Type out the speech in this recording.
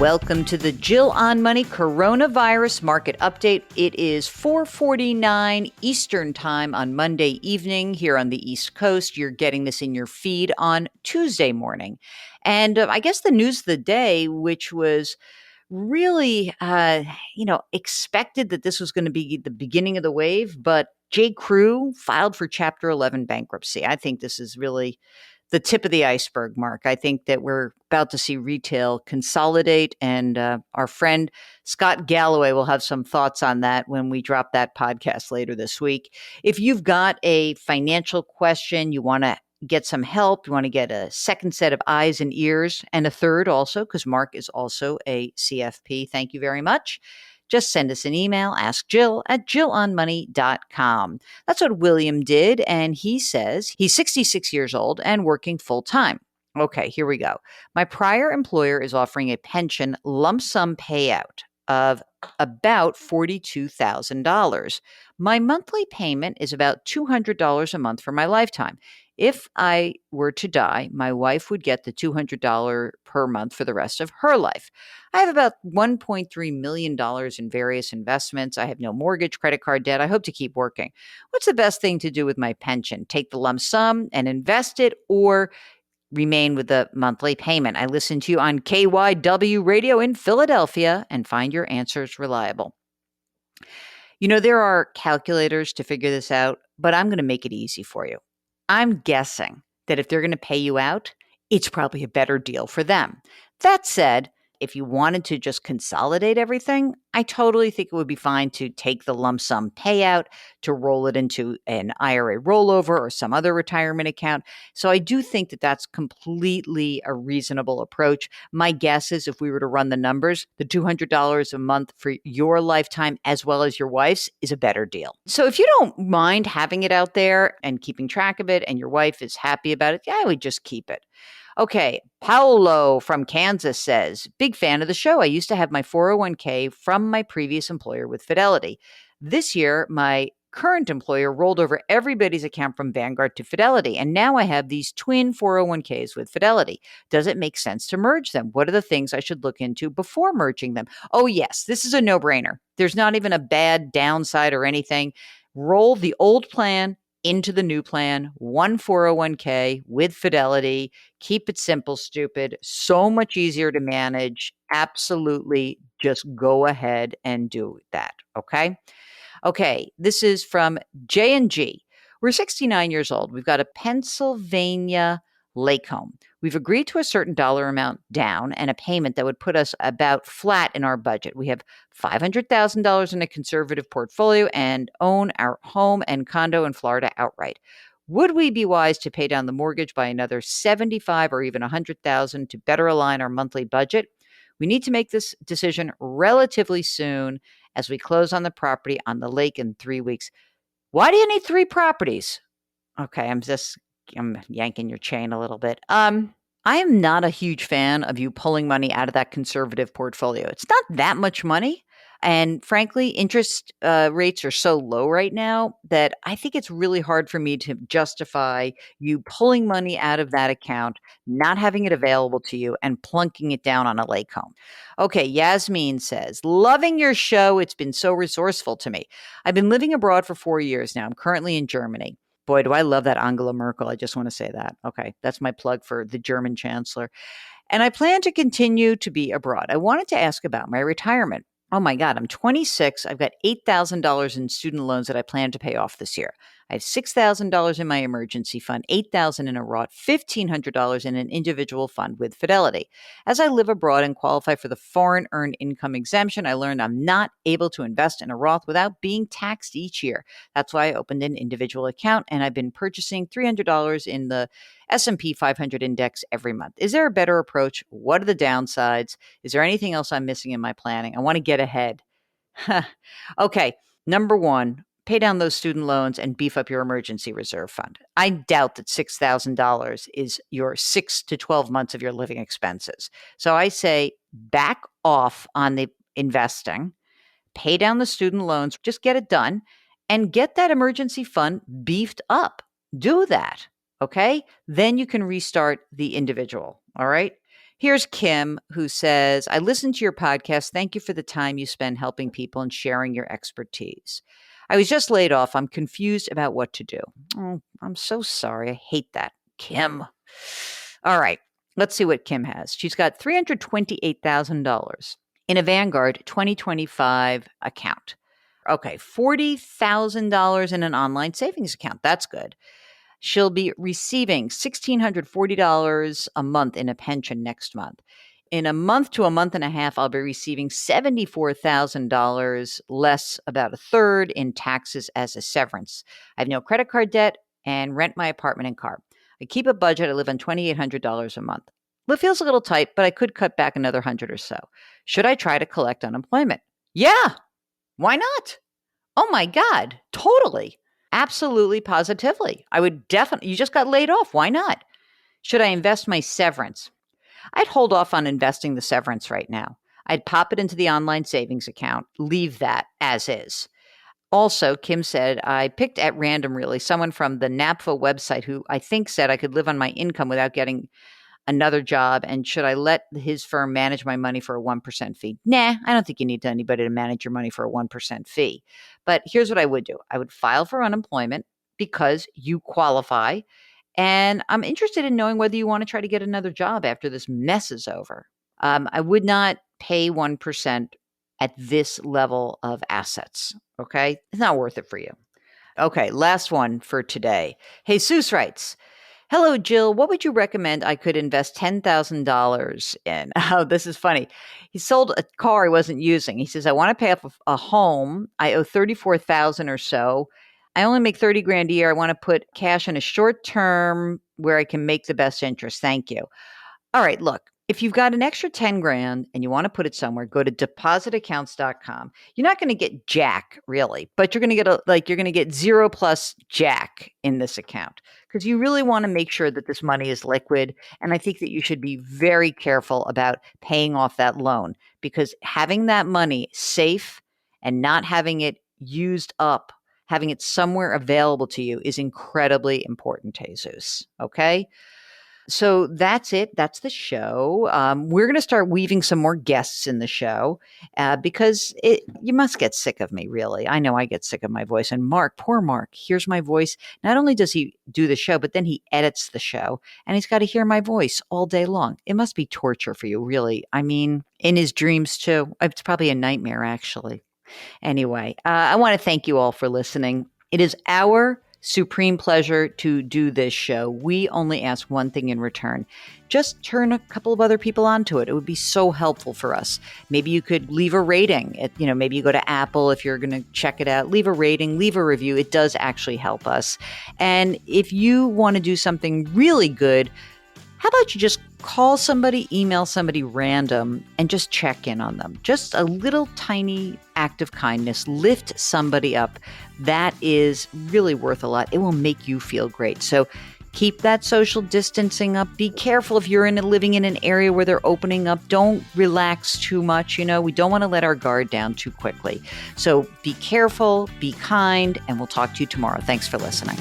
Welcome to the Jill on Money Coronavirus Market Update. It is 4:49 Eastern Time on Monday evening here on the East Coast. You're getting this in your feed on Tuesday morning. And I guess the news of the day, which was really, expected that this was going to be the beginning of the wave, but J. Crew filed for Chapter 11 bankruptcy. I think this is really the tip of the iceberg, Mark. I think that we're about to see retail consolidate, and our friend Scott Galloway will have some thoughts on that when we drop that podcast later this week. If you've got a financial question, you want to get some help, you want to get a second set of eyes and ears, and a third also, because Mark is also a CFP. Thank you very much. Just send us an email, askjill@jillonmoney.com. That's what William did, and he says he's 66 years old and working full-time. Okay, here we go. My prior employer is offering a pension lump sum payout of about $42,000. My monthly payment is about $200 a month for my lifetime. If I were to die, my wife would get the $200 per month for the rest of her life. I have about $1.3 million in various investments. I have no mortgage, credit card debt. I hope to keep working. What's the best thing to do with my pension? Take the lump sum and invest it, or remain with the monthly payment? I listen to you on KYW Radio in Philadelphia and find your answers reliable. You know, there are calculators to figure this out, but I'm going to make it easy for you. I'm guessing that if they're going to pay you out, it's probably a better deal for them. That said, if you wanted to just consolidate everything, I totally think it would be fine to take the lump sum payout, to roll it into an IRA rollover or some other retirement account. So I do think that that's completely a reasonable approach. My guess is if we were to run the numbers, the $200 a month for your lifetime as well as your wife's is a better deal. So if you don't mind having it out there and keeping track of it, and your wife is happy about it, I would just keep it. Okay, Paolo from Kansas says, big fan of the show. I used to have my 401k from my previous employer with Fidelity. This year, my current employer rolled over everybody's account from Vanguard to Fidelity, and now I have these twin 401ks with Fidelity. Does it make sense to merge them? What are the things I should look into before merging them? Oh, yes, this is a no-brainer. There's not even a bad downside or anything. Roll the old plan into the new plan, one 401k with Fidelity. Keep it simple, stupid. So much easier to manage. Absolutely. Just go ahead and do that. Okay. Okay. This is from J&G. We're 69 years old. We've got a Pennsylvania lake home. We've agreed to a certain dollar amount down and a payment that would put us about flat in our budget. We have $500,000 in a conservative portfolio and own our home and condo in Florida outright. Would we be wise to pay down the mortgage by another 75 or even 100,000 to better align our monthly budget? We need to make this decision relatively soon as we close on the property on the lake in 3 weeks. Why do you need 3 properties? Okay, I'm yanking your chain a little bit. I am not a huge fan of you pulling money out of that conservative portfolio. It's not that much money. And frankly, interest rates are so low right now that I think it's really hard for me to justify you pulling money out of that account, not having it available to you, and plunking it down on a lake home. Okay, Yasmin says, loving your show. It's been so resourceful to me. I've been living abroad for 4 years now. I'm currently in Germany. Boy, do I love that Angela Merkel. I just want to say that. Okay, that's my plug for the German chancellor. And I plan to continue to be abroad. I wanted to ask about my retirement. Oh my God, I'm 26. I've got $8,000 in student loans that I plan to pay off this year. I have $6,000 in my emergency fund, $8,000 in a Roth, $1,500 in an individual fund with Fidelity. As I live abroad and qualify for the foreign earned income exemption, I learned I'm not able to invest in a Roth without being taxed each year. That's why I opened an individual account, and I've been purchasing $300 in the S&P 500 index every month. Is there a better approach? What are the downsides? Is there anything else I'm missing in my planning? I want to get ahead. Okay, number one, pay down those student loans and beef up your emergency reserve fund. I doubt that $6,000 is your 6 to 12 months of your living expenses. So I say back off on the investing, pay down the student loans, just get it done, and get that emergency fund beefed up. Do that. Okay? Then you can restart the individual. All right? Here's Kim, who says, I listened to your podcast. Thank you for the time you spend helping people and sharing your expertise. I was just laid off. I'm confused about what to do. Oh, I'm so sorry. I hate that. Kim. All right. Let's see what Kim has. She's got $328,000 in a Vanguard 2025 account. Okay, $40,000 in an online savings account. That's good. She'll be receiving $1,640 a month in a pension next month. In a month to a month and a half, I'll be receiving $74,000 less, about a third, in taxes as a severance. I have no credit card debt and rent my apartment and car. I keep a budget. I live on $2,800 a month. It feels a little tight, but I could cut back another 100 or so. Should I try to collect unemployment? Yeah. Why not? Oh my God. Totally. Absolutely, positively. I would definitely, you just got laid off. Why not? Should I invest my severance? I'd hold off on investing the severance right now. I'd pop it into the online savings account, leave that as is. Also, Kim said, I picked at random, really, someone from the NAPFA website who I think said I could live on my income without getting another job. And should I let his firm manage my money for a 1% fee? Nah, I don't think you need anybody to manage your money for a 1% fee. But here's what I would do. I would file for unemployment because you qualify. And I'm interested in knowing whether you want to try to get another job after this mess is over. I would not pay 1% at this level of assets. Okay. It's not worth it for you. Okay. Last one for today. Jesus writes, hello, Jill. What would you recommend I could invest $10,000 in? Oh, this is funny. He sold a car he wasn't using. He says, I want to pay off a home. I owe $34,000 or so. I only make 30 grand a year. I want to put cash in a short term where I can make the best interest. Thank you. All right, look, if you've got an extra 10 grand and you want to put it somewhere, go to depositaccounts.com. You're not going to get jack really, but you're going to get 0 plus jack in this account because you really want to make sure that this money is liquid. And I think that you should be very careful about paying off that loan because having that money safe and not having it used up, having it somewhere available to you is incredibly important, Jesus. Okay? So that's it. That's the show. We're going to start weaving some more guests in the show because you must get sick of me, really. I know I get sick of my voice. And Mark, poor Mark, hears my voice. Not only does he do the show, but then he edits the show and he's got to hear my voice all day long. It must be torture for you, really. I mean, in his dreams, too. It's probably a nightmare, actually. Anyway, I want to thank you all for listening. It is our supreme pleasure to do this show. We only ask one thing in return. Just turn a couple of other people onto it. It would be so helpful for us. Maybe you could leave a rating. Maybe you go to Apple if you're going to check it out. Leave a rating, leave a review. It does actually help us. And if you want to do something really good, how about you just call somebody, email somebody random, and just check in on them? Just a little tiny act of kindness. Lift somebody up. That is really worth a lot. It will make you feel great. So keep that social distancing up. Be careful if you're living in an area where they're opening up. Don't relax too much. We don't want to let our guard down too quickly. So be careful, be kind, and we'll talk to you tomorrow. Thanks for listening.